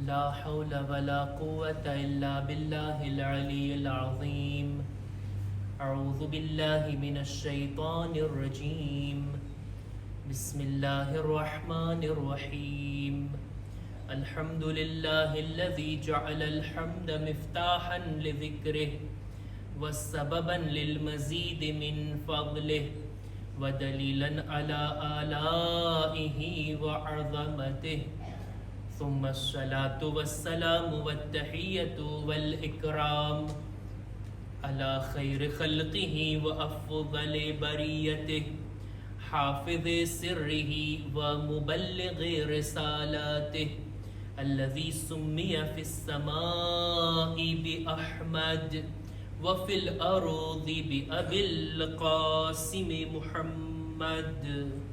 لا حول ولا قوة إلا بالله العلي العظيم. أعوذ بالله من الشيطان الرجيم. بسم الله الرحمن الرحيم. الحمد لله الذي جعل الحمد مفتاحا لذكره وسببا للمزيد من فضله ودليلا على آلائه وعظمته. ثم الصلاة والسلام والتحية والإكرام على خير خلقه وأفضل بريته حافظ سره ومبلغ رسالاته الذي سمي في السماء بأحمد وفي الأرض بأبي القاسم محمد.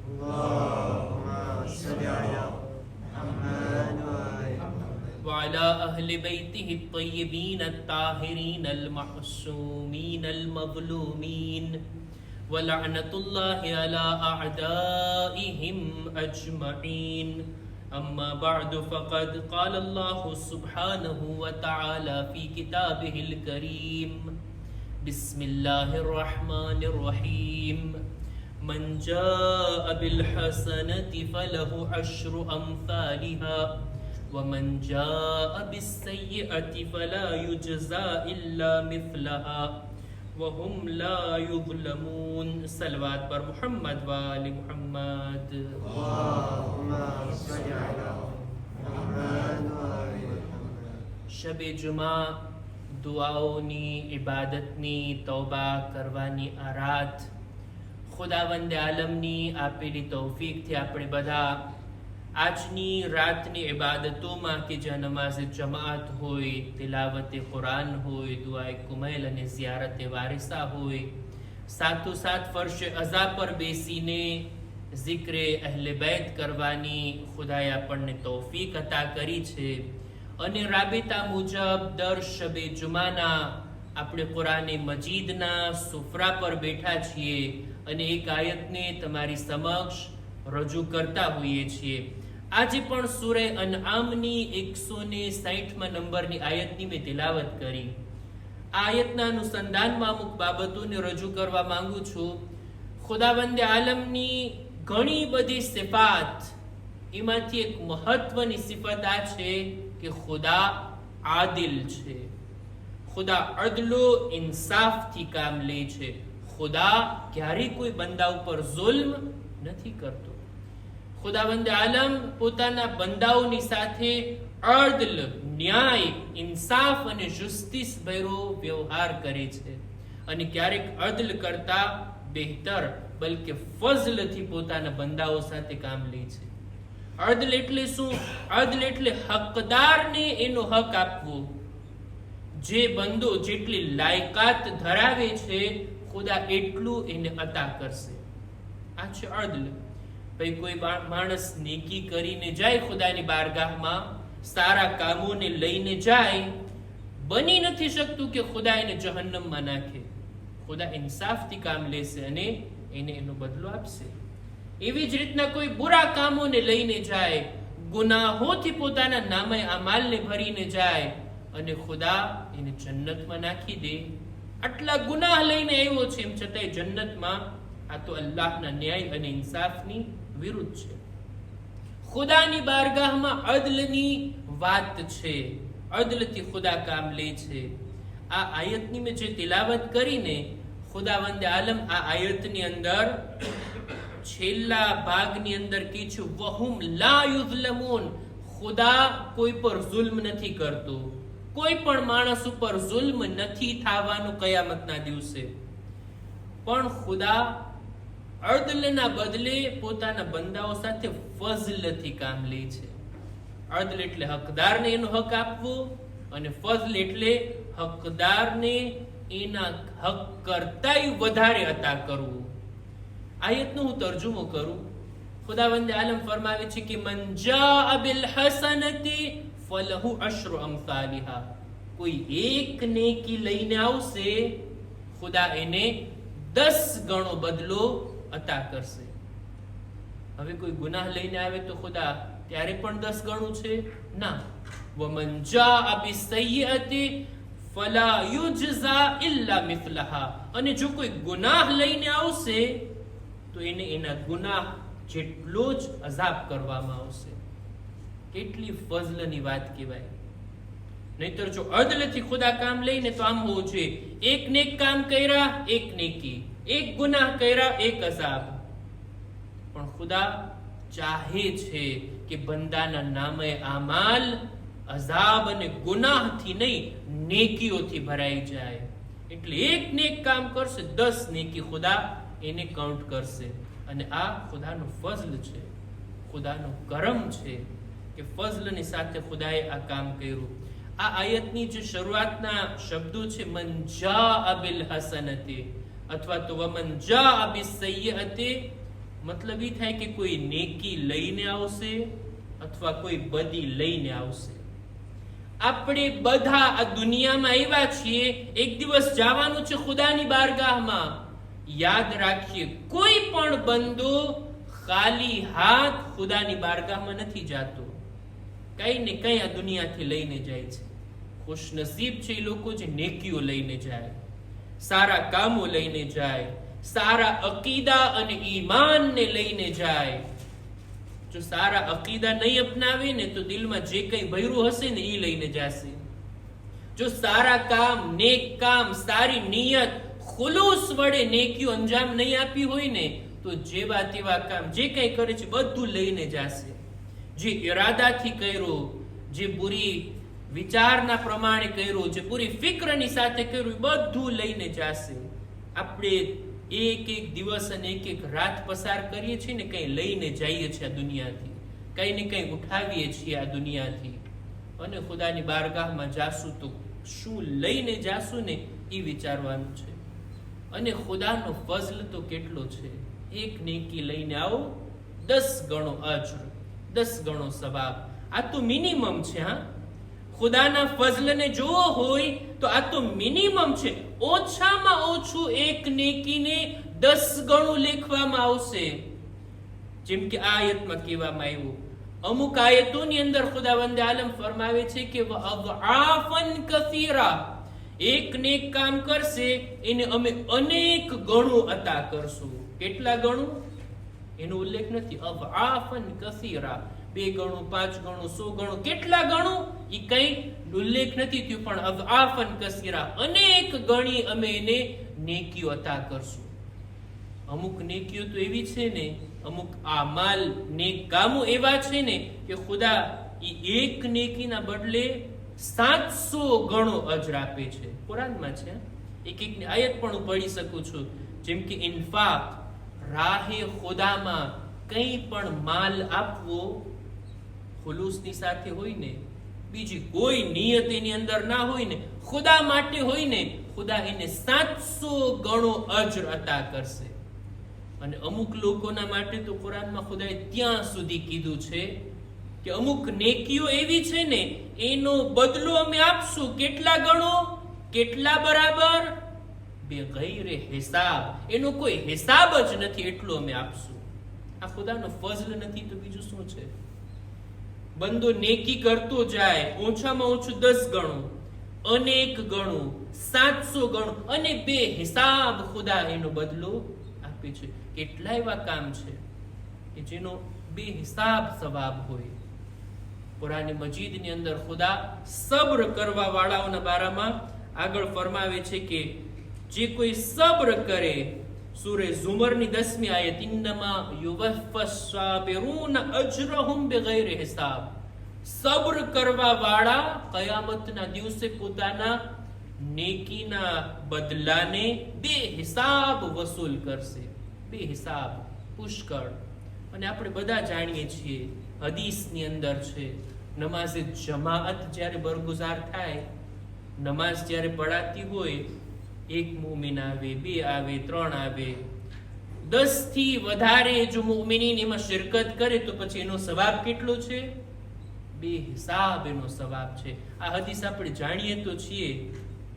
اللهم صل على محمد وعلى أهل بيته الطيبين الطاهرين المعصومين المظلومين ولعنة الله على أعدائهم أجمعين. أما بعد فقد قال الله سبحانه وتعالى في كتابه الكريم. بسم الله الرحمن الرحيم. من جاء بالحسنة فله عشر أمثالها ومن جاء بالسيئة فلا يجزى إلا مثلها وهم لا يظلمون. صلوات پر محمد وآل محمد. اللهم صل على محمد શબ જુમા દુઆઓની ઇબાદતની તૌબા કરવાની આ રાત ખુદાવંદ આલમની આપેલી તૌફીકથી આપણે બધા આજની રાતની ઇબાદતોમાં કે જ્યાં નમાઝ જમાત હોય, તિલાવતે કુરાન હોય, દુઆએ કુમૈલ અને ઝિયારતે વારિસા હોય, સાથોસાથ ફર્શે અઝા પર બેસીને ઝિક્રે અહલે બૈત કરવાની ખુદાએ આપણને તૌફીક અતા કરી છે. અને રાબેતા મુજબ દર શબે જુમાના આપણે કુરાને મજીદના સુફરા પર બેઠા છીએ અને એક આયતને તમારી સમક્ષ રજૂ કરતા હોઈએ છીએ. આજે પણ સૂરે અનઆમની 160મા નંબરની આયતની મેં તિલાવત કરી. આ આયતના અનુસંધાનમાં અમુક બાબતોને રજૂ કરવા માંગુ છું. ખુદાવંદે આલમની ઘણી બધી સિફાત, એમાંથી એક મહત્વની સિફત આ છે કે ખુદા આદિલ છે. ખુદા અદલો ઇન્સાફથી કામ લે છે. ખુદા ક્યારેય કોઈ બંદા ઉપર ઝુલ્મ નથી કરતો. ખુદાવંદ આલમ પોતાના બંદાઓની સાથે અદલ, ન્યાય, ઇન્સાફ અને જુસ્તીસ ભર્યો વ્યવહાર કરે છે અને ક્યારેક અદલ કરતા બહેતર બલકે ફઝલથી પોતાના બંદાઓ સાથે કામ લે છે. અદલ એટલે શું? અદલ એટલે હકદારને એનો હક આપવો. જે બંદો જેટલી લાયકાત ધરાવે છે ખુદા એટલું એને અતા કરશે. આ છે અદલ. ભાઈ કોઈ માણસ નેકી કરીને જાય ખુદાની બારગાહમાં, સારા કામોને લઈને જાય, બની નથી શકતું કે ખુદા એને જહન્નમમાં નાખે. ખુદા ઇન્સાફથી કામ લેશે અને એને એનો બદલો આપશે. એવી જ રીતના કોઈ બુરા કામોને લઈને જાય, ગુનાહોથી પોતાના નામે અમાલને ભરીને જાય અને ખુદા એને જન્નતમાં નાખી દે. આટલા ગુનાહ લઈને આવ્યો છે એમ છતાંય જન્નતમાં. આ તો અલ્લાહના ન્યાય અને ઇન્સાફની વિરુદ્ધ છે. ખુદાની બારગાહમાં અદલની વાત છે. અદલથી ખુદા કામ લે છે. આ આયતની મેં જે તિલાવત કરીને ખુદાવંદ આલમ આ આયતની અંદર છેલ્લા ભાગની અંદર કીધું વહુમ લા યુઝલમૂન. ખુદા કોઈ પર ઝુલ્મ નથી કરતો. કોઈ પણ માણસ ઉપર ઝુલ્મ નથી થવાનું કયામતના દિવસે. પણ ખુદા અદલના બદલે પોતાના બંદાઓ સાથે ફઝલથી કામ લે છે. અદલ એટલે હકદારને એનો હક આપવો અને ફઝલ એટલે હકદારને એના હક કરતાંય વધારે અતા કરવું. આયતનો હું તર્જુમો કરું. ખુદાવંદ આલમ ફરમાવે છે કે મન જાઅ બિલ હસનતિ ફલહુ અશ્રુ અમસાલિહા. કોઈ એક નેકી લઈને આવશે, ખુદા એને 10 ગણો બદલો અતા કરશે. હવે કોઈ ગુનાહ લઈને આવે તો ખુદા ત્યારે પણ 10 ગણું છે? ના. વમન જાઅ બિસય્યતિ ફલા યુજઝા ઇલ્લા મિથલહા, અને જો કોઈ ગુનાહ લઈને આવશે તો એને એના ગુનાહ જેટલો જ અઝાબ કરવામાં આવશે. કેટલી ફઝલની વાત કહેવાય. નહીતર જો અદલથી ખુદા કામ લઈને તો આમ હોવું જોઈએ, એક નેક કામ કર્યા એક નેકી, એક ગુનાહ કર્યા એક અઝાબ. પણ ખુદા ચાહે છે કે બંદાના નામે આમાલ અઝાબ અને ગુનાહથી નહીં નેકીઓથી ભરાઈ જાય. એટલે એક નેક કામ કરશે 10 નેકી ખુદા એને કાઉન્ટ કરશે. અને આ ખુદાનો ફઝલ છે, ખુદાનો કરમ છે કે ફઝલની સાથે ખુદાએ આ કામ કર્યું. આ આયતની જે શરૂઆતના શબ્દો છે મન જાઅ બિલ હસનતિ અથવા તો વમન જાઅ બિસય્યતિ, મતલબ એ થાય કે કોઈ નેકી લઈને આવશે અથવા કોઈ બદી લઈને આવશે. આપણે બધા આ દુનિયામાં આવ્યા છીએ, એક દિવસ જવાનું છે ખુદાની બારગાહમાં. યાદ રાખીએ, કોઈ પણ બંદો ખાલી હાથ ખુદાની બારગાહમાં નથી જાતો. કઈ ને કઈ આ દુનિયાથી લઈને જાય છે. ખુશનસીબ છે એ લોકો જે નેકીઓ લઈને જાય, સારા કામો લઈને જાય, સારા અકીદા અને ઈમાનને લઈને જાય. જો સારા અકીદા નહીં અપનાવે ને તો દિલમાં જે કંઈ ભર્યું હશે ને એ લઈને જશે. જો સારા કામ, નેક કામ, સારી નિયત, ખુલૂસ વડે નેકીઓ અંજામ નહીં આપી હોય ને તો જેવા તેવા કામ જે કંઈ કરે છે બધું લઈને જશે. જે ઈરાદાથી કર્યો, જે બુરી વિચારના પ્રમાણે કર્યું, જે પૂરી ફિક્રની સાથે કર્યું, બધું લઈને જશે. આપણે એક એક દિવસ અને એક એક રાત પસાર કરીએ છીએ ને કંઈ લઈને જઈએ છીએ આ દુનિયાથી, કંઈ ને કંઈ ઉઠાવીએ છીએ આ દુનિયાથી. અને ખુદાની બારગાહમાં જાશું તો શું લઈને જાશું ને એ વિચારવાનું છે. અને ખુદાનો ફઝલ તો કેટલો છે. એક નેકી લઈને આવો 10 ગણો અજર, 10 ગણો સવાબ. આ તો મિનિમમ છે. હા, ખુદાના ફઝલને જોવો હોય તો આ તો મિનિમમ છે. ઓછામાં ઓછું એક નેકીને 10 ગણું લેખવામાં આવશે. જેમ કે આ આયતમાં કહેવામાં આવ્યું. અમુક આયતોની અંદર ખુદાવંદ આલમ ફરમાવે છે કે વઅદઆફન કસીરા, એક નેક કામ કરશે એને અમે અનેક ગણું અતા કરશું. કેટલા ગણું એનો ઉલ્લેખ નથી. અદઆફન કસીરા, 2 ગણું, 5 ગણું, 100 ગણું, કેટલા ગણું એ કઈ ઉલ્લેખ નથી થયું. પણ અદઆફન કસીરા, અનેક ગણી અમે એને નેકીઓ અતા કરશું. અમુક નેકીઓ તો એવી છે ને, અમુક આમાલ નેક કામો એવા છે ને કે ખુદા એ એક નેકીના બદલે 700 ગણો અજર આપે છે. કુરાનમાં છે. એક એક આયત પણ હું પઢી શકું છું. જેમ કે ઇન્ફાક, રાહે ખુદામાં કંઈ પણ માલ આપવો ખુલૂસની સાથે હોય ને, બીજી કોઈ નિયત એની અંદર ના હોય ને, ખુદા માટે હોય ને, ખુદા એને 700 ગણો અજર અતા કરશે. અને અમુક લોકોના માટે તો કુરાનમાં ખુદાએ ત્યાં સુધી કીધું છે કે અમુક નેકીઓ એવી છે ને એનો બદલો અમે આપશું. કેટલા ગણો, કેટલા બરાબર, બેગૈરે હિસાબ. એનો કોઈ હિસાબ જ નથી, એટલું અમે આપશું. આ ખુદાનો ફઝલ નથી તો બીજું શું છે? બંદો નેકી કરતો જાય, ઓછામાં ઓછું 10 ગણું, અનેક ગણું, 700 ગણું, અને બે હિસાબ ખુદા એનો બદલો આપે છે. કેટલા એવા કામ છે કે જેનો બે હિસાબ સવાબ હોય. કુરાન મજીદની અંદર ખુદા સબ્ર કરવા વાળાઓના બારામાં આગળ ફરમાવે છે કે જે કોઈ સબ્ર કરે, સૂરે ઝુમરની 10મી આયત, ઇન્નમા યુવફ્ફસ સાબિરૂન અજરહુમ બિગૈર હિસાબ. સબ્ર કરવા વાળા કયામતના દિવસે પોતાના નેકીના બદલાને બે હિસાબ વસૂલ કરશે. બે હિસાબ પુષ્કળ. અને આપણે બધા જાણીએ છીએ, હદીસની અંદર છે, નમાઝે જમાઅત જ્યારે બરગુઝાર થાય, નમાઝ જ્યારે પડાતી હોય, 1 મુમિન આવે, 2 આવે, 3 આવે, 10 થી વધારે જો મુમિનીન એમાં શિરકત કરે તો પછી એનો સવાબ કેટલો છે? 2 હિસાબ એનો સવાબ છે. આ હદીસ આપણે જાણીએ તો છીએ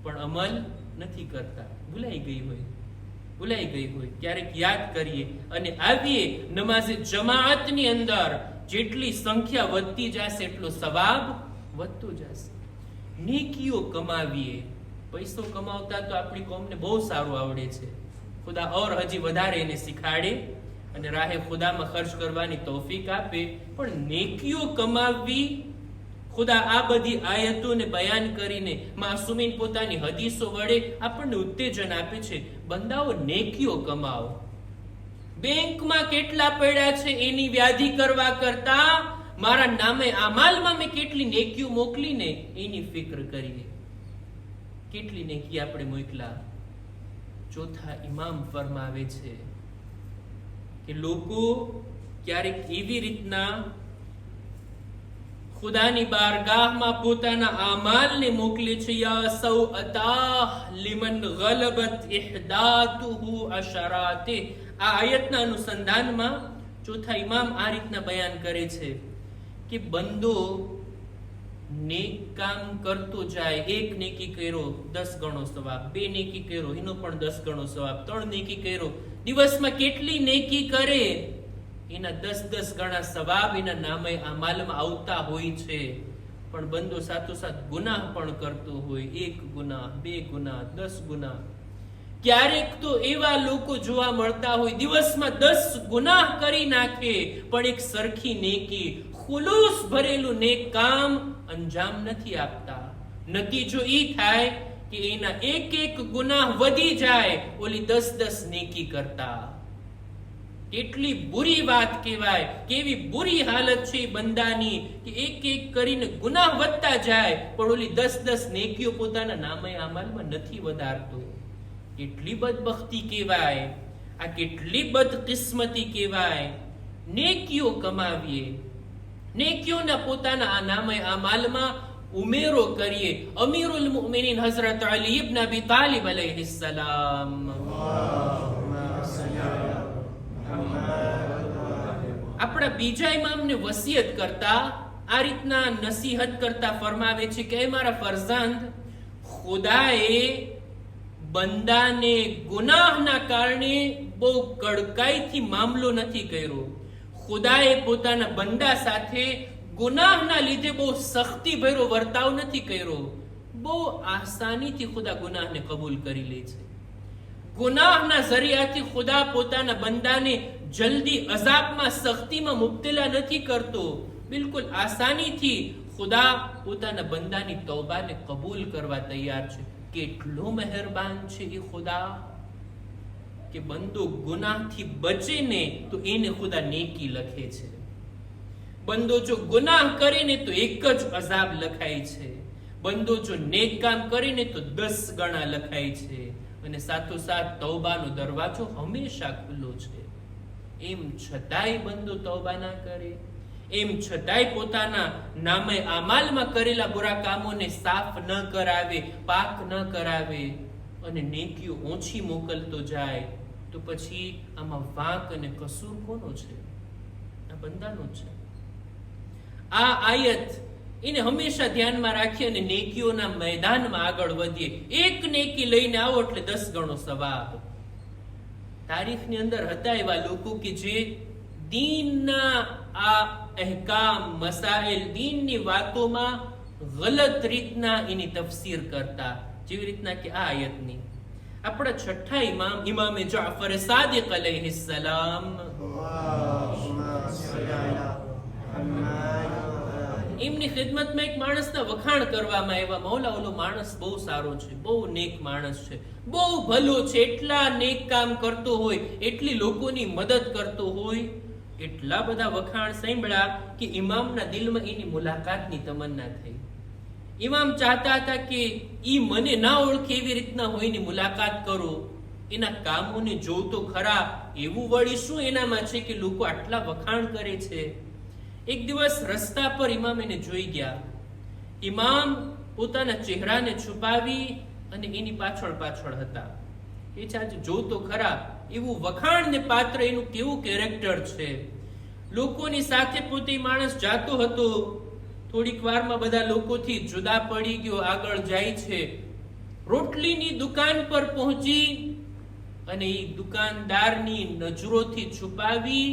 પણ અમલ નથી કરતા. ભૂલાઈ ગઈ હોય, ક્યારેક યાદ કરીએ અને આવીએ નમાઝે જમાઅતની અંદર. જેટલી સંખ્યા વધતી જશે એટલો સવાબ વધતું જશે. નેકીઓ કમાવીએ. પૈસો કમાવતા તો આપણી કોમને બહુ સારું આવડે છે. ખુદા ઓર હજી વધારે એને શીખાડે અને રાહે ખુદામાં ખર્ચ કરવાની તૌફીક આપે. પણ નેકીઓ કમાવવી, ખુદા આ બધી આયતોને બયાન કરીને માસુમીન પોતાની હદીસો વડે આપણને ઉત્તેજન આપે છે. બંદાઓ નેકીઓ કમાવો. બેંકમાં કેટલા પડ્યા છે એની વ્યાધિ કરવા કરતા મારા નામે આમાલમાં મેં કેટલી નેકીઓ મોકલીને એની ફિક્ર કરીએ. કેટલી નેકી આપણે મોકલા. ચોથા ઇમામ ફરમાવે છે કે લોકો ક્યારેક એવી રીતના ખુદાની બારગાહમાં પોતાના આમાલને મોકલે છે. યા સૌઅતાહ લિમન ગલબત ઇહદાતુહુ અશરાતે. આ આયતના અનુસંધાનમાં ચોથા ઇમામ આ રીતના બયાન કરે છે કે બંદો નેક કામ કરતો જાય. એક નેકી કર્યો 10 ગણો સવાબ, 2 નેકી કર્યો એનો પણ 10 ગણો સવાબ, 3 નેકી કર્યો, દિવસમાં કેટલી નેકી કરે એના 10 ગણા સવાબ એના નામે આમાલમાં આવતા હોય છે. પણ બંદો સાથોસાથ ગુનાહ પણ કરતો હોય. 1 ગુનાહ, 2 ગુનાહ, 10 ગુનાહ. ક્યારેક તો એવા લોકો જોવા મળતા હોય દિવસમાં 10 ગુનાહ કરી નાખે પણ એક સરખી નેકી, ખુલૂસ ભરેલું નેક કામ અંજામ નથી આપતા. નતીજો ઈ થાય કે એના એક ગુનાહ વધી જાય ઓલી 10 નેકી કરતા. કેટલી બુરી વાત કહેવાય. કેવી બુરી હાલત છે બંદાની કે એક કરીને ગુનાહ વધતા જાય પણ ઓલી 10 નેકીઓ પોતાના નામે આમાલમાં નથી વધારતો. કેટલી બદબખ્તી કહેવાય. આ કેટલી બદકિસ્મતી કહેવાય. નેકીઓ કમાવીએ, નેકીઓના પોતાના આ નામે આમાલમાં ઉમેરો કરીએ. અમીરુલ મુમિનીન હઝરત અલી ઇબ્ન અબી તાલિબ અલૈહિસ્સલામ આપણા બીજા ઇમામને વસિયત કરતા આ રીતના નસીહત કરતા ફરમાવે છે કે મારા ફરઝાંદ, ખુદાએ બંદાને ગુનાહના કારણે બહુ કડકાઈથી મામલો નથી કર્યો. ખુદાએ પોતાના બંદા સાથે ગુનાહના લીધે બહુ સખ્તી ભર્યો વર્તાવ નથી કર્યો. બહુ આસાનીથી ખુદા ગુનાહને કબૂલ કરી લે છે. ગુનાહના ઝરિયાથી ખુદા પોતાના બંદાને જલ્દી અઝાબમાં સખ્તીમાં મુબ્તલા નથી કરતો. બિલકુલ આસાનીથી ખુદા પોતાના બંદાની તૌબાને કબૂલ કરવા તૈયાર છે. કેટલો મહેરબાન છે એ ખુદા કે બંદો ગુનાહથી બચે ને તો એને ખુદા નેકી લખે છે. બંદો જો ગુનાહ કરે ને તો 1 જ અઝાબ લખાય છે. બંદો જો નેક કામ કરે ને તો 10 ગણા લખાય છે. અને સાથોસાથ તૌબાનો દરવાજો હંમેશા ખુલ્લો છે. એમ છતાંય બંદો તૌબા ના કરે, એમ છતાંય પોતાના નામે આમાલમાં કરેલા બુરા કામોને સાફ ન કરાવે, પાક ન કરાવે અને નેકીઓ ઓછી મોકલતો જાય, તો પછી આમાં વાંક અને કસૂર કોનો છે? આ બંદાનો છે. આ આયત એને હંમેશા ધ્યાનમાં રાખી અને નેકીઓના મેદાનમાં આગળ વધીએ. એક નેકી લઈને આવો એટલે 10 ગણો સવાબ. તારીખની અંદર હતા એવા લોકો કે જે દીનના આ અહેકામ, મસાઇલ, દીનની વાતોમાં ગલત રીતના એની તફસીર કરતા. જેવી રીતના કે આ આયતની આપણા છઠ્ઠા ઇમામે જાફર સાદિક અલૈહિસ્સલામ એમની ખિદમતમાં એક માણસના વખાણ કરવામાં આવ્યા. મૌલા, ઓલો માણસ બહુ સારો છે, બહુ નેક માણસ છે, બહુ ભલો છે, એટલા નેક કામ કરતો હોય, એટલી લોકોની મદદ કરતો હોય. એટલા બધા વખાણ સાંભળ્યા કે ઇમામના દિલમાં એની મુલાકાતની તમન્ના થઈ. ઇમામ ચાહતા હતા કે ઈ મને ના ઓળખે એવી રીતના હોય એની મુલાકાત કરો, એના કામોને જોઉં તો ખરા. એવું વળી શું એનામાં છે કે લોકો આટલા વખાણ કરે છે? એક દિવસ રસ્તા પર ઇમામ એને જોઈ ગયા. ઇમામ પોતાના ચહેરાને છુપાવી અને એની પાછળ હતા. એ ચાચો જોઉં તો ખરા, એવું વખાણને પાત્ર એનું કેવું કેરેક્ટર છે. લોકોની સાથે પોતે માણસ જાતો હતો. થોડીક વારમાં બધા લોકોથી જુદા પડી ગયો, આગળ જાય છે. રોટલીની દુકાન પર પહોંચી અને એ દુકાનદારની નજરોથી છુપાવી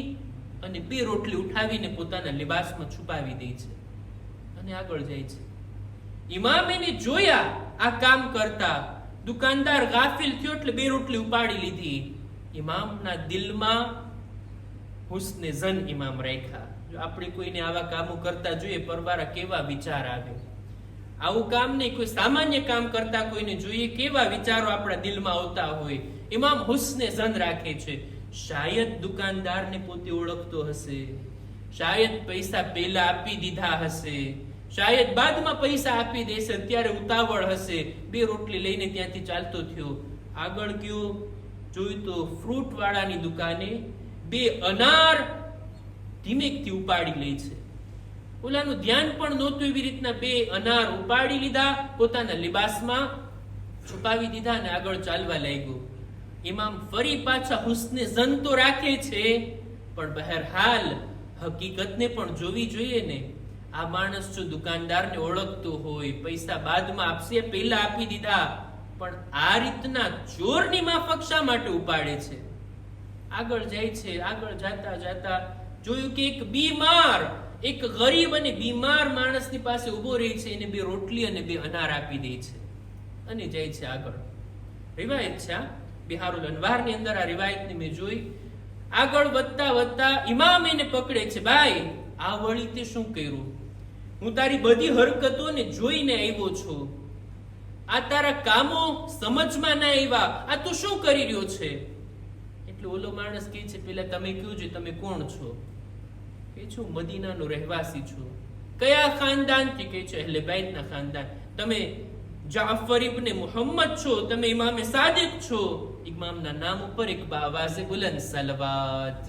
અને 2 રોટલી ઉઠાવીને પોતાના લિબાસમાં છુપાવી દે છે અને આગળ જાય છે. ઇમામ એને જોયા આ કામ કરતા. દુકાનદાર ગાફિલ થયો એટલે 2 રોટલી ઉપાડી લીધી. ઇમામના દિલમાં હુસ્ને ઝન ઇમામ રાખ્યા. જો આપણે કોઈને આવા કામો કરતા જોઈએ પરવારા કેવા વિચાર આવે. આવું કામ નહીં, કોઈ સામાન્ય કામ કરતા કોઈને જોઈએ કેવા વિચારો આપણા દિલમાં આવતા હોય. ઇમામ હુસ્ને ઝન રાખે છે. શાયદ દુકાનદારને પોતે ઓળખતો હશે, શાયદ પૈસા પહેલા આપી દીધા હશે, શાયદ બાદમાં પૈસા આપી દેશે, અત્યારે ઉતાવળ હશે. 2 રોટલી લઈને ત્યાંથી ચાલતો થયો. આગળ ગયો, જોયું તો ફ્રૂટ વાળાની દુકાને 2 અનાર ધીમેકથી ઉપાડી લે છે. ઓલાનું ધ્યાન પણ નહોતું, એવી રીતના 2 અનાર ઉપાડી લીધા, પોતાના લિબાસમાં છુપાવી દીધા અને આગળ ચાલવા લાગ્યો. ઇમામ ફરી પાછા હુસ્ને ઝન તો રાખે છે, પણ બહરહાલ હકીકતને પણ જોવી જોઈએ ને. આ માણસ જો દુકાનદારને ઓળખતો હોય, પૈસા બાદમાં આપશે, પહેલા આપી દીધા, પણ આ રીતના ચોરની માફક શા માટે ઉપાડે છે? આગળ જાય છે. આગળ જાતા જાતા જોયું કે એક બીમાર, એક ગરીબ અને બીમાર માણસની પાસે ઉભો રહી છે. એને 2 રોટલી અને 2 અનાર આપી દે છે અને જાય છે આગળ. રિવાયત છે, બિહારુલ અનવારની અંદર આ રિવાયતને મેં જોઈ. આગળ વધતા વધતા ઇમામ એને પકડે છે. ભાઈ, આ વળી તે શું કર્યું? હું તારી બધી હરકતોને જોઈને આવ્યો છું, આ તારા કામો સમજમાં ના આવ્યા, આ તું શું કરી રહ્યો છે? એટલે ઓલો માણસ કહે છે, પેલા તમે કયો છે, તમે કોણ છો? કે છું મદીનાનો રહેવાસી છું. કયા ખાનદાનથી? કે છે અહલે બેતના ખાનદાન. તમે જાફર ઇબ્ને મુહમ્મદ છો, તમે ઇમામે સાદિક છો. ઇમામના નામ ઉપર એક બાવાઝે બુલંદ સલવાત.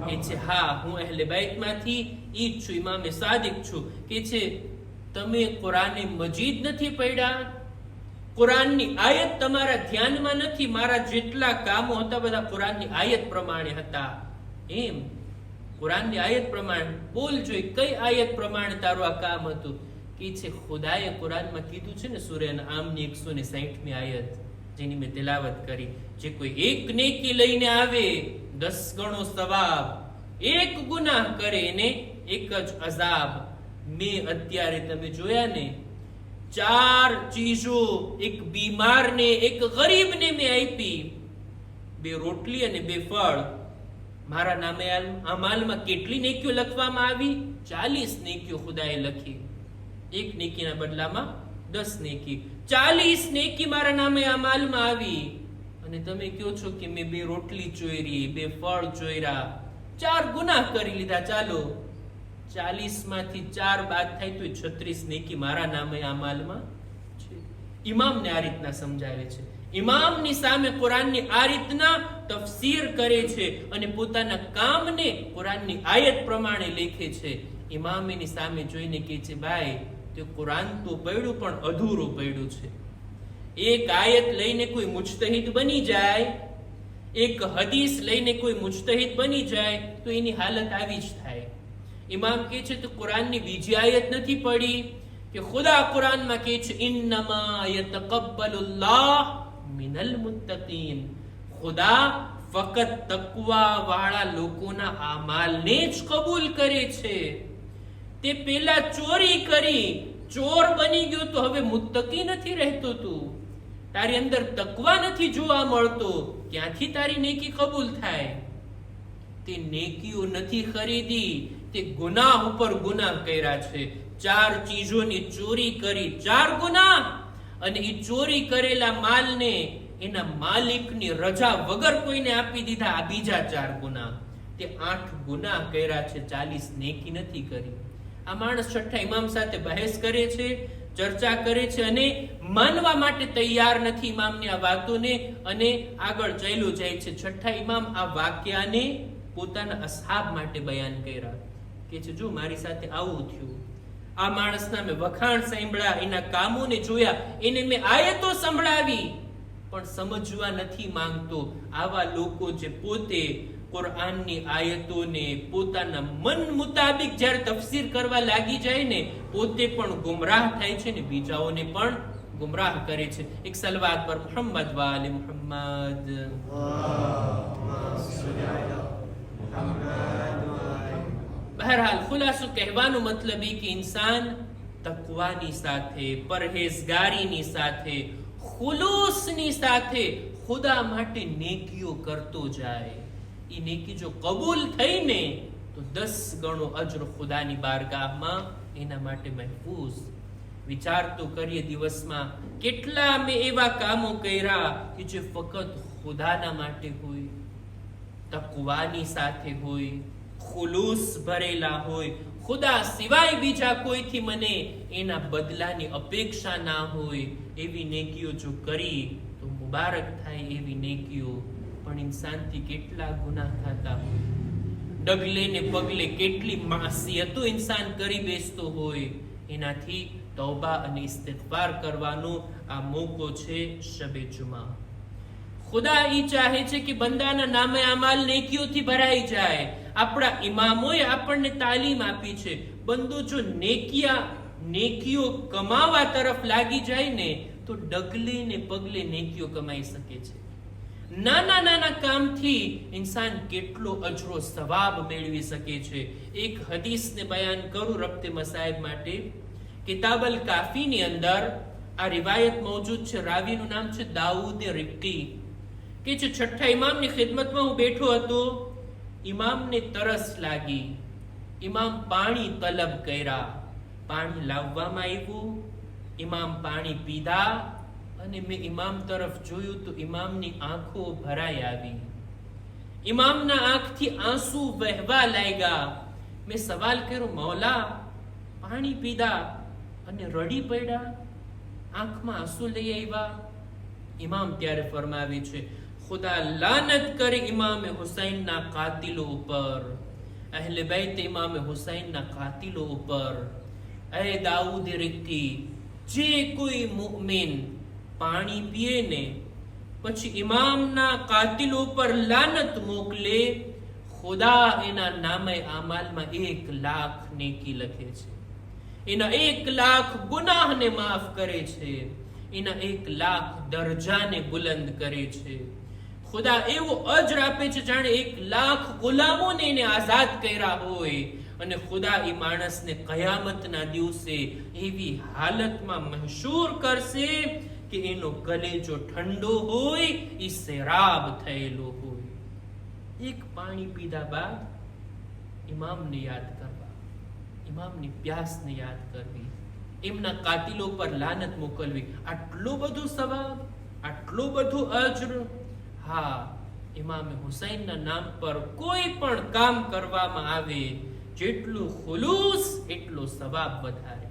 કે છે હા, હું અહલે બેતમાંથી ઈ જ છું, ઇમામે સાદિક છું. કે છે તમે કુરાને મજીદ નથી પડ્યા? કુરાનની આયત તમારા ધ્યાનમાં નથી? મારા જેટલા કામો હતા બધા કુરાનની આયત પ્રમાણે હતા. એમ કુરાનની આયત પ્રમાણે બોલ જોઈ, કઈ આયત પ્રમાણે તારું આ કામ હતું? કે છે ખુદાએ કુરાનમાં કીધું છે ને, સૂરે અનઆમની 160મી આયત, જેની મેં તિલાવત કરી, જે કોઈ એક નેકી લઈને આવે 10 ગણો સવાબ, એક ગુનાહ કરે એને 1 જ અઝાબ. મેં અત્યારે તમે જોયા ને, 4 ચીજો એક બીમારને, એક ગરીબને મેં આપી. 2 રોટલી અને 2 ફળ. મારા નામે અમાલમાં કેટલી નેકીઓ લખવામાં આવી? 40 નેકીઓ ખુદાએ લખી. એક નેકીના બદલામાં 10 નેકી, 40 નેકી મારા નામે અમાલમાં આવી. અને તમે કહો છો કે મેં 2 રોટલી ચોરી, 2 ફળ ચોર્યા, 4 ગુનાહ કરી લીધા. ચાલો 40 માંથી 4 બાદ થાય તો 36 નેકી મારા નામે અમાલમાં છે. ઇમામને આ રીતના સમજાવે છે. ઇમામની સામે કુરાનની આ રીતના તફસીર કરે છે અને પોતાના કામને કુરાનની આયત પ્રમાણે લેખે છે. ઇમામ એની સામે જોઈને કહે છે, ભાઈ તે કુરાન તો પડ્યું પણ અધૂરું પડ્યું છે. એક આયત લઈને કોઈ મુજતહિદ બની જાય, એક હદીસ લઈને કોઈ મુજતહિદ બની જાય તો એની હાલત આવી જ થાય. ઇમામ કહે છે તો કુરાનની બીજી આયત નથી પડી કે ખુદા કુરાનમાં કહે છે, ઇન્નમા યતકબ્બલુલ્લાહ મિનલ મુત્તકીન. ખુદા ફક્ત તકવા વાળા લોકોના આમાલને જ કબૂલ કરે છે. તે પેલા ચોરી કરી, ચોર બની ગયો તો હવે મુત્તકી નથી રહેતો. તું તારી અંદર તકવા નથી જોવા મળતો, ક્યાંથી તારી નેકી કબૂલ થાય? તે નેકીઓ નથી ખરીદી, તે ગુનાહ ઉપર ગુનાહ કર્યા છે. 4 ચીજોની ચોરી કરી, 4 ગુનાહ. અને એ ચોરી કરેલા માલને એના માલિકની રજા વગર કોઈને આપી દીધા, આ બીજા 4 ગુનાહ. તે 8 ગુનાહ કર્યા છે, 40 નેકી નથી કરી. આ માણસ છઠ્ઠા ઇમામ સાથે બહેસ કરે છે, ચર્ચા કરે છે અને માનવા માટે તૈયાર નથી ઇમામની આ વાતોને, અને આગળ ચાલ્યો જાય છે. છઠ્ઠા ઇમામ આ વાક્યાને પોતાના અસહાબ માટે બયાન કર્યા કે છે, જો મારી સાથે આવું થયું, આ માણસના મેં વખાણ સાંભળ્યા, એના કામોને જોયા, એને મેં આયતો સંભળાવી, પણ સમજવા નથી માંગતો. આવા લોકો જે પોતે કુરાનની આયતોને પોતાના મન મુતાબિક જ્યારે તફસીર કરવા લાગી જાય ને, પોતે પણ ગુમરાહ થાય છે ને બીજાઓને પણ ગુમરાહ કરે છે. એક સલવાત પર મુહમ્મદ વાલે મુહમ્મદ. બહરહાલ ખુલાસો કહેવાનો મતલબ એ કે ઇન્સાન તકવાની સાથે, પરહેઝગારીની સાથે, ખુલૂસની સાથે ખુદા માટે નેકીઓ કરતો જાય. એ નેકી જો કબૂલ થઈને તો 10 ગણો અજર ખુદાની બારગાહમાં એના માટે મહેફૂઝ. વિચાર તો કરીએ, દિવસમાં કેટલા મેં એવા કામો કર્યા કે જે ફક્ત ખુદાના માટે હોય, તકવાની સાથે હોય, ખુલૂસ ભરેલા હોય, ખુદા સિવાય બીજા કોઈથી મને એના બદલાની અપેક્ષા ના હોય. એવી નેકીઓ જો કરી તો મુબારક થાય એવી નેકીઓ. પણ ઇન્સાનથી કેટલા ગુનાહ થતા હોય, ડગલે ને પગલે કેટલી માસિયતો ઇન્સાન કરી બેસતો હોય. એનાથી તૌબા અને ઇસ્તિગફાર કરવાનો આ મોકો છે શબે જુમા. ખુદા ઈ ચાહે છે કે બંદાના નામે અમાલ નેકીઓથી ભરાઈ જાય. આપણા ઇમામોએ આપણને તાલીમ આપી છે, બંદો જો નેકીઓ કમાવા તરફ લાગી જાય ને તો ડગલે ને પગલે નેકીઓ કમાઈ શકે છે. નાના નાના કામથી ઇન્સાન કેટલો અજરો સવાબ મેળવી શકે છે. એક હદીસને બયાન કરું રબ્તે મસાઇબ માટે. કિતાબ અલ કાફીની અંદર આ રિવાયત મૌજૂદ છે. રાવીનું નામ છે દાઉદ રિક્કી, કે જે છઠ્ઠા ઇમામની ખિદમતમાં હું બેઠો હતો. ઇમામને તરસ લાગી. ઇમામ પાણી તલબ કર્યા. પાણી લાવવામાં આવ્યું. ઇમામ પાણી પીધા અને મેં ઇમામ તરફ જોયું તો ઇમામની આંખો ભરાઈ આવી. ઇમામના આંખથી આંસુ વહેવા લાગ્યા. મેં સવાલ કર્યો, મૌલા પાણી પીધા અને રડી પડ્યા, આંખમાં આંસુ લઈ આવ્યા? ઇમામ ત્યારે ફરમાવે છે, ખુદા લાનત કરે ઇમામ હુસૈનના કાતિલો ઉપર, અહલે બેત ઇમામ હુસૈનના કાતિલો ઉપર. એ દાઉદ રિક્કી, જે કોઈ મુમિન પાણી પીએ ને પછી ઇમામના કાતિલો પર લાનત મોકલે, ખુદા એના નામે આમાલમાં 1 લાખ નેકી લખે છે. એના 1 લાખ ગુનાહને માફ કરે છે. એના 1 લાખ દરજાને બુલંદ કરે છે. ખુદા એવો અજર આપે છે જાણે 1 લાખ ગુલામોને એને આઝાદ કર્યા હોય. અને ખુદા એ માણસને કયામતના દિવસે એવી હાલતમાં મહશૂર કરશે કે એનો કલેજો ઠંડો હોય, એ સેરાબ થયેલો હોય. એક પાણી પીધા બાદ ઇમામને યાદ કરવા, ઇમામની પ્યાસને યાદ કરવી, એમના કાતિલો પર લાનત મોકલવી, આટલું બધું સવાબ, આટલું બધું અજર. હા, ઇમામે હુસૈનના નામ પર કોઈ પણ કામ કરવામાં આવે, જેટલું ખુલૂસ એટલો સવાબ વધારે.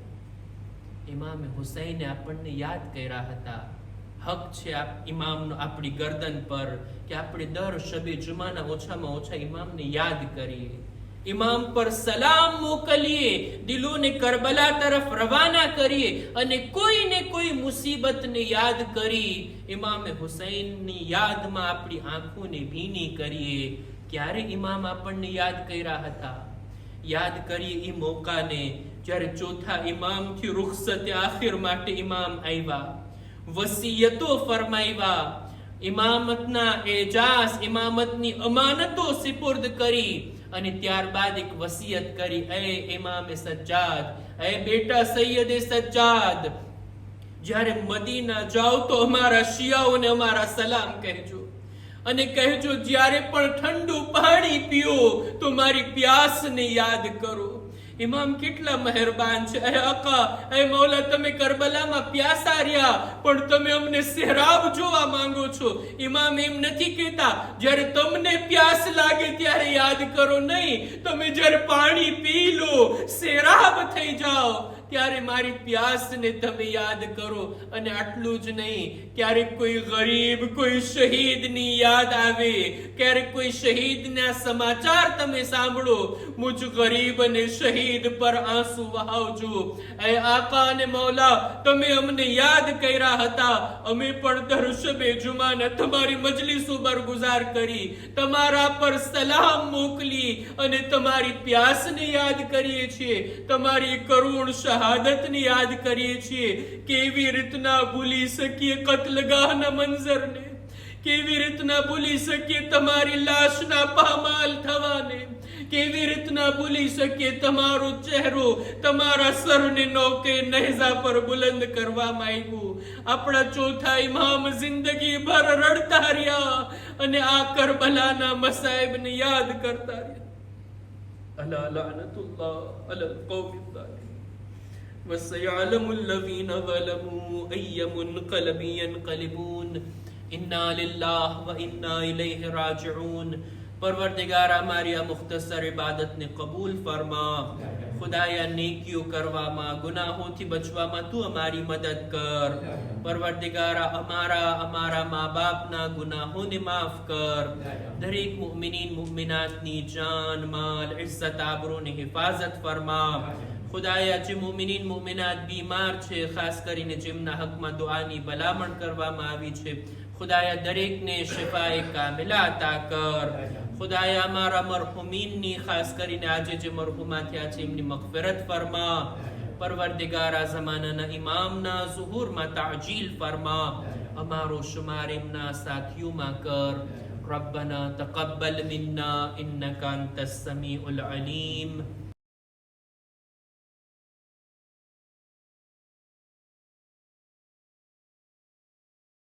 ઇમામે હુસૈને આપણને યાદ કર્યા હતા. હક છે ઇમામનો આપણી ગરદન પર કે આપણે દર શબે જુમાના ઓછામાં ઓછા ઇમામને યાદ કરીએ, ઇમામ પર સલામ મોકલીએ, દિલોને કરબલા તરફ રવાના કરીએ અને કોઈને કોઈ મુસીબતને યાદ કરી ઇમામે હુસૈનની યાદમાં આપણી આંખોને ભીની કરીએ. ક્યારે ઇમામ આપણને યાદ કર્યા હતા? યાદ કરીએ એ મોકાને જ્યારે ચોથા ઇમામથી રૂખસતે આખિર માટે ઇમામ આવ્યા, વસિયતો ફરમાવ્યા, ઇમામતના એજાઝ, ઇમામતની અમાનતો સિપુર્દ કરી અને ત્યારબાદ એક વસિયત કરી, એ ઇમામે સજ્જાદ, એ બેટા સૈયદે સજ્જાદ, જ્યારે મદીના જાઓ તો અમારા શિયાઓને અમારા સલામ કહેજો અને કહેજો જ્યારે પણ ઠંડુ પાણી પીઓ તો મારી પ્યાસને યાદ કરો. ઇમામ કેટલા મહેરબાન છે. એ આકા, એ મૌલા, તમે કરબલામાં પ્યાસા રહ્યા પણ તમે અમને સેરાબ જોવા માંગો છો. ઇમામ એમ નથી કહેતા જ્યારે તમને પ્યાસ લાગે ત્યારે યાદ કરો, નહીં, તમે જ્યારે પાણી પી લો, સેરાબ થઈ જાઓ ત્યારે મારી પ્યાસને તમે યાદ કરો. અને આટલું જ નહીં, ક્યારેક કોઈ ગરીબ, કોઈ શહીદની યાદ આવે, ક્યારેક કોઈ શહીદના સમાચાર તમે સાંભળો, મુજ ગરીબ અને શહીદ પર આંસુ વહાવજો. એ આકા અને મૌલા, તમે અમને યાદ કર્યા હતા, અમે પણ દર શબે જુમાના તમારી મજલિસો બરગુજાર કરી, તમારા પર સલામ મોકલી અને તમારી પ્યાસને યાદ કરીએ છીએ, તમારી કરુણ શહાદતને યાદ કરીએ છીએ. કેવી રીતના ભૂલી શકીએ કત્લગાહના મંઝરને? કેવી રીતના ભૂલી શકીએ તમારી લાશના પામાલ થવાને? કેવી રીતના ભૂલી શકીએ તમારો ચહેરો તમારા સરને નોકે નેઝા પર બુલંદ કરવામાં આવ્યું. આપણા ચોથા ઇમામ જિંદગી ભર રડતા રહ્યા અને આ કરબલાના મસાઈબને યાદ કરતા રહ્યા. અલા લઅનતુલ્લાહ અલલ કૌમિ ઝાલિમીન વસયઅલમુ الذين ظلموا أي منقلب ينقلبون انا للہ و انا الیہ راجعون. پروردگار ہماری مختصر عبادت نے قبول فرما. خدایا نیکیوں کرواما گناہوں تھی بچواما تو ہماری مدد کر. پروردگارا ہمارا ماں باپ نا گناہوں نے معاف کر. دریک مؤمنین مؤمنات نی جان مال عزت آبرو نے حفاظت فرما. خدایا જે મોમિનીન મોમિનાત બીમાર છે ખાસ કરીને જેમના હકમાં દુઆની ભલામણ કરવામાં આવી છે ખુદાયા દરેકને શિફાએ કામિલા અતા કર. ખુદાયા અમારા મરહુમીનની ખાસ કરીને આજે જે મરહુમા થયા છે એમની મગફિરત ફરમા. પરવરદિગારા ઝમાનાના ઇમામના ઝુહુરમાં તાજીલ ફરમા. અમારો શુમાર એમના સાથીઓમાં કર. ربنا تقبل منا إنك أنت السميع العليم